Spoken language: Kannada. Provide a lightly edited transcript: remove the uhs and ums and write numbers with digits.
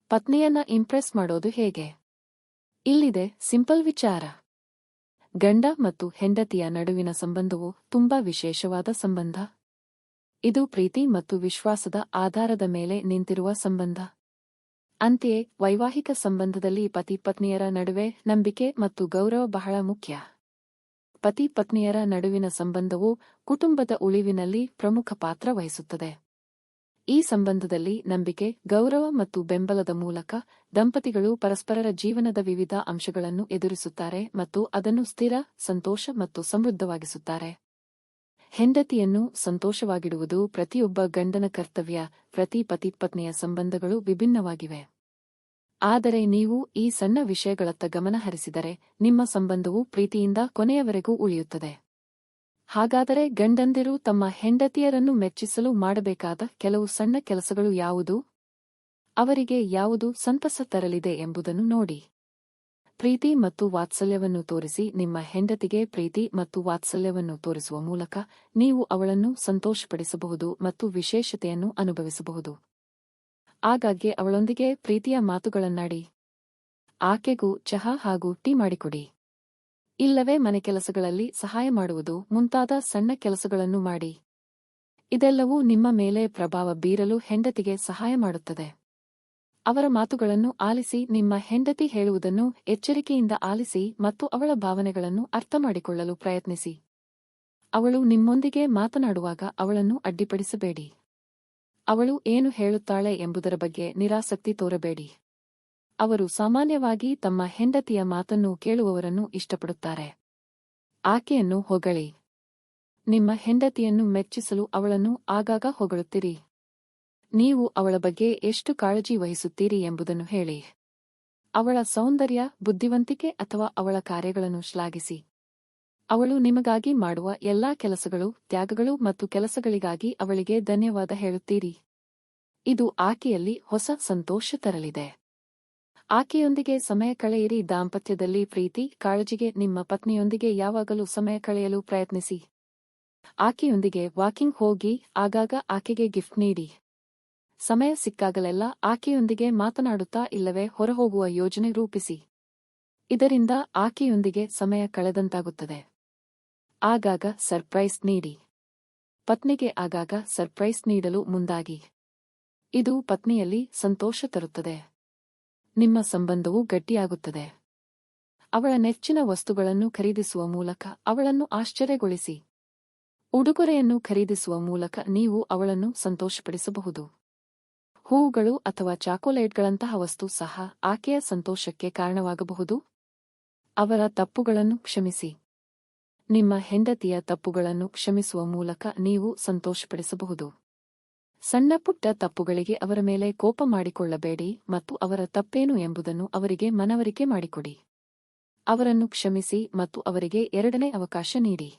ಪತ್ನಿಯನ್ನ ಇಂಪ್ರೆಸ್ ಮಾಡೋದು ಹೇಗೆ? ಇಲ್ಲಿದೆ ಸಿಂಪಲ್ ವಿಚಾರ. ಗಂಡ ಮತ್ತು ಹೆಂಡತಿಯ ನಡುವಿನ ಸಂಬಂಧವು ತುಂಬಾ ವಿಶೇಷವಾದ ಸಂಬಂಧ. ಇದು ಪ್ರೀತಿ ಮತ್ತು ವಿಶ್ವಾಸದ ಆಧಾರದ ಮೇಲೆ ನಿಂತಿರುವ ಸಂಬಂಧ. ಅಂತೆಯೇ ವೈವಾಹಿಕ ಸಂಬಂಧದಲ್ಲಿ ಪತಿ-ಪತ್ನಿಯರ ನಡುವೆ ನಂಬಿಕೆ ಮತ್ತು ಗೌರವ ಬಹಳ ಮುಖ್ಯ. ಪತಿ-ಪತ್ನಿಯರ ನಡುವಿನ ಸಂಬಂಧವು ಕುಟುಂಬದ ಉಳಿವಿನಲ್ಲಿ ಪ್ರಮುಖ ಪಾತ್ರ ವಹಿಸುತ್ತದೆ. ಈ ಸಂಬಂಧದಲ್ಲಿ ನಂಬಿಕೆ, ಗೌರವ ಮತ್ತು ಬೆಂಬಲದ ಮೂಲಕ ದಂಪತಿಗಳು ಪರಸ್ಪರರ ಜೀವನದ ವಿವಿಧ ಅಂಶಗಳನ್ನು ಎದುರಿಸುತ್ತಾರೆ ಮತ್ತು ಅದನ್ನು ಸ್ಥಿರ, ಸಂತೋಷ ಮತ್ತು ಸಮೃದ್ಧವಾಗಿಸುತ್ತಾರೆ. ಹೆಂಡತಿಯನ್ನು ಸಂತೋಷವಾಗಿಡುವುದು ಪ್ರತಿಯೊಬ್ಬ ಗಂಡನ ಕರ್ತವ್ಯ. ಪ್ರತಿ ಪತಿ-ಪತ್ನಿಯ ಸಂಬಂಧಗಳು ವಿಭಿನ್ನವಾಗಿವೆ. ಆದರೆ ನೀವು ಈ ಸಣ್ಣ ವಿಷಯಗಳತ್ತ ಗಮನ ಹರಿಸಿದರೆ ನಿಮ್ಮ ಸಂಬಂಧವು ಪ್ರೀತಿಯಿಂದ ಕೊನೆಯವರೆಗೂ ಉಳಿಯುತ್ತದೆ. ಹಾಗಾದರೆ ಗಂಡಂದಿರು ತಮ್ಮ ಹೆಂಡತಿಯರನ್ನು ಮೆಚ್ಚಿಸಲು ಮಾಡಬೇಕಾದ ಕೆಲವು ಸಣ್ಣ ಕೆಲಸಗಳು ಯಾವುದು? ಅವರಿಗೆ ಯಾವುದು ಸಂತಸ ತರಲಿದೆ ಎಂಬುದನ್ನು ನೋಡಿ. ಪ್ರೀತಿ ಮತ್ತು ವಾತ್ಸಲ್ಯವನ್ನು ತೋರಿಸಿ. ನಿಮ್ಮ ಹೆಂಡತಿಗೆ ಪ್ರೀತಿ ಮತ್ತು ವಾತ್ಸಲ್ಯವನ್ನು ತೋರಿಸುವ ಮೂಲಕ ನೀವು ಅವಳನ್ನು ಸಂತೋಷಪಡಿಸಬಹುದು ಮತ್ತು ವಿಶೇಷತೆಯನ್ನು ಅನುಭವಿಸಬಹುದು. ಆಗಾಗ್ಗೆ ಅವಳೊಂದಿಗೆ ಪ್ರೀತಿಯ ಮಾತುಗಳನ್ನಾಡಿ. ಆಕೆಗೂ ಚಹಾ ಹಾಗೂ ಟೀ ಮಾಡಿಕೊಡಿ. ಇಲ್ಲವೇ ಮನೆ ಕೆಲಸಗಳಲ್ಲಿ ಸಹಾಯ ಮಾಡುವುದು ಮುಂತಾದ ಸಣ್ಣ ಕೆಲಸಗಳನ್ನು ಮಾಡಿ. ಇದೆಲ್ಲವೂ ನಿಮ್ಮ ಮೇಲೆ ಪ್ರಭಾವ ಬೀರಲು ಹೆಂಡತಿಗೆ ಸಹಾಯ ಮಾಡುತ್ತದೆ. ಅವರ ಮಾತುಗಳನ್ನು ಆಲಿಸಿ. ನಿಮ್ಮ ಹೆಂಡತಿ ಹೇಳುವುದನ್ನು ಎಚ್ಚರಿಕೆಯಿಂದ ಆಲಿಸಿ ಮತ್ತು ಅವಳ ಭಾವನೆಗಳನ್ನು ಅರ್ಥಮಾಡಿಕೊಳ್ಳಲು ಪ್ರಯತ್ನಿಸಿ. ಅವಳು ನಿಮ್ಮೊಂದಿಗೆ ಮಾತನಾಡುವಾಗ ಅವಳನ್ನು ಅಡ್ಡಿಪಡಿಸಬೇಡಿ. ಅವಳು ಏನು ಹೇಳುತ್ತಾಳೆ ಎಂಬುದರ ಬಗ್ಗೆ ನಿರಾಸಕ್ತಿ ತೋರಬೇಡಿ. ಅವರು ಸಾಮಾನ್ಯವಾಗಿ ತಮ್ಮ ಹೆಂಡತಿಯ ಮಾತನ್ನು ಕೇಳುವವರನ್ನು ಇಷ್ಟಪಡುತ್ತಾರೆ. ಆಕೆಯನ್ನು ಹೊಗಳಿ. ನಿಮ್ಮ ಹೆಂಡತಿಯನ್ನು ಮೆಚ್ಚಿಸಲು ಅವಳನ್ನು ಆಗಾಗ ಹೊಗಳುತ್ತೀರಿ. ನೀವು ಅವಳ ಬಗ್ಗೆ ಎಷ್ಟು ಕಾಳಜಿ ವಹಿಸುತ್ತೀರಿ ಎಂಬುದನ್ನು ಹೇಳಿ. ಅವಳ ಸೌಂದರ್ಯ, ಬುದ್ಧಿವಂತಿಕೆ ಅಥವಾ ಅವಳ ಕಾರ್ಯಗಳನ್ನು ಶ್ಲಾಘಿಸಿ. ಅವಳು ನಿಮಗಾಗಿ ಮಾಡುವ ಎಲ್ಲಾ ಕೆಲಸಗಳು, ತ್ಯಾಗಗಳು ಮತ್ತು ಕೆಲಸಗಳಿಗಾಗಿ ಅವಳಿಗೆ ಧನ್ಯವಾದ ಹೇಳುತ್ತೀರಿ. ಇದು ಆಕೆಯಲ್ಲಿ ಹೊಸ ಸಂತೋಷ ತರಲಿದೆ. ಆಕೆಯೊಂದಿಗೆ ಸಮಯ ಕಳೆಯಿರಿ. ದಾಂಪತ್ಯದಲ್ಲಿ ಪ್ರೀತಿ, ಕಾಳಜಿಗೆ ನಿಮ್ಮ ಪತ್ನಿಯೊಂದಿಗೆ ಯಾವಾಗಲೂ ಸಮಯ ಕಳೆಯಲು ಪ್ರಯತ್ನಿಸಿ. ಆಕೆಯೊಂದಿಗೆ ವಾಕಿಂಗ್ ಹೋಗಿ. ಆಗಾಗ ಆಕೆಗೆ ಗಿಫ್ಟ್ ನೀಡಿ. ಸಮಯ ಸಿಕ್ಕಾಗಲೆಲ್ಲ ಆಕೆಯೊಂದಿಗೆ ಮಾತನಾಡುತ್ತಾ ಇಲ್ಲವೇ ಹೊರಹೋಗುವ ಯೋಜನೆ ರೂಪಿಸಿ. ಇದರಿಂದ ಆಕೆಯೊಂದಿಗೆ ಸಮಯ ಕಳೆದಂತಾಗುತ್ತದೆ. ಆಗಾಗ ಸರ್ಪ್ರೈಸ್ ನೀಡಿ. ಪತ್ನಿಗೆ ಆಗಾಗ ಸರ್ಪ್ರೈಸ್ ನೀಡಲು ಮುಂದಾಗಿ. ಇದು ಪತ್ನಿಯಲ್ಲಿ ಸಂತೋಷ ತರುತ್ತದೆ. ನಿಮ್ಮ ಸಂಬಂಧವು ಗಟ್ಟಿಯಾಗುತ್ತದೆ. ಅವಳ ನೆಚ್ಚಿನ ವಸ್ತುಗಳನ್ನು ಖರೀದಿಸುವ ಮೂಲಕ ಅವಳನ್ನು ಆಶ್ಚರ್ಯಗೊಳಿಸಿ. ಉಡುಗೊರೆಯನ್ನು ಖರೀದಿಸುವ ಮೂಲಕ ನೀವು ಅವಳನ್ನು ಸಂತೋಷಪಡಿಸಬಹುದು. ಹೂವುಗಳು ಅಥವಾ ಚಾಕೊಲೇಟ್ಗಳಂತಹ ವಸ್ತು ಸಹ ಆಕೆಯ ಸಂತೋಷಕ್ಕೆ ಕಾರಣವಾಗಬಹುದು. ಅವರ ತಪ್ಪುಗಳನ್ನು ಕ್ಷಮಿಸಿ. ನಿಮ್ಮ ಹೆಂಡತಿಯ ತಪ್ಪುಗಳನ್ನು ಕ್ಷಮಿಸುವ ಮೂಲಕ ನೀವು ಸಂತೋಷಪಡಿಸಬಹುದು. ಸಣ್ಣಪುಟ್ಟ ತಪ್ಪುಗಳಿಗೆ ಅವರ ಮೇಲೆ ಕೋಪ ಮಾಡಿಕೊಳ್ಳಬೇಡಿ ಮತ್ತು ಅವರ ತಪ್ಪೇನು ಎಂಬುದನ್ನು ಅವರಿಗೆ ಮನವರಿಕೆ ಮಾಡಿಕೊಡಿ. ಅವರನ್ನು ಕ್ಷಮಿಸಿ ಮತ್ತು ಅವರಿಗೆ ಎರಡನೇ ಅವಕಾಶ ನೀಡಿ.